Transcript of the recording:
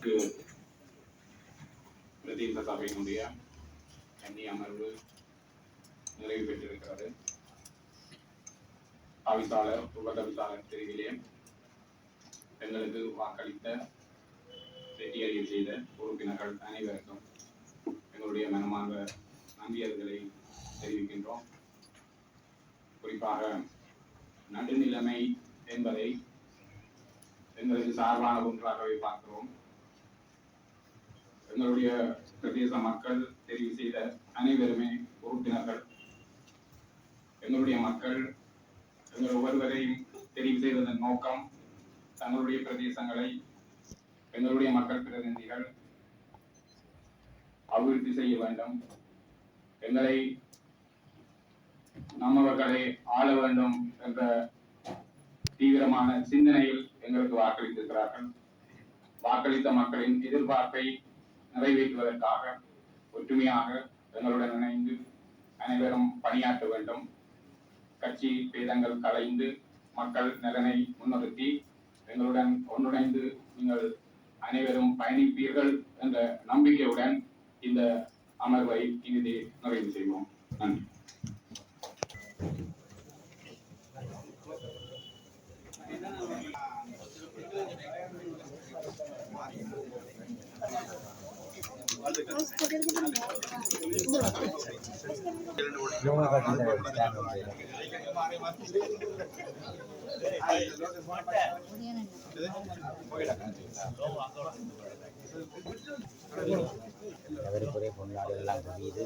கிழக்கு பிரதேச சபையினுடைய கன்னி அமர்வு நிறைவு பெற்றிருக்கிறது. தவிசாளர் உபதவிசாளர் பிரிவிலே எங்களுக்கு வாக்களித்த செட்டியறிவு செய்த உறுப்பினர்கள் அனைவருக்கும் எங்களுடைய மனமார்ந்த நன்றியர்களை தெரிவிக்கின்றோம். குறிப்பாக நடுநிலைமை என்பதை எங்களுக்கு சார்பான ஒன்றாகவே பார்க்கிறோம். எங்களுடைய பிரதேச மக்கள் தெரிவு செய்த அனைவருமே உறுப்பினர்கள். எங்களுடைய மக்கள் எங்கள் ஒவ்வொருவரையும் தெரிவு செய்வதன் நோக்கம் தங்களுடைய பிரதேசங்களை எங்களுடைய மக்கள் பிரதிநிதிகள் அபிவிருத்தி செய்ய வேண்டும், எங்களை நம்மவர்களை ஆள வேண்டும் என்ற தீவிரமான சிந்தனையில் எங்களுக்கு வாக்களித்திருக்கிறார்கள். வாக்களித்த மக்களின் எதிர்பார்ப்பை நிறைவேற்றுவதற்காக ஒற்றுமையாக எங்களுடன் இணைந்து அனைவரும் பணியாற்ற வேண்டும். கட்சி பேதங்கள் களைந்து மக்கள் நலனை முன்னிறுத்தி எங்களுடன் ஒன்றிணைந்து நீங்கள் அனைவரும் பயணிப்பீர்கள் என்ற நம்பிக்கையுடன் இந்த அமர்வை இனிதே நிறைவு செய்வோம். நன்றி. அவருக்குரிய பொன்னாடு எல்லாம் புரியுது.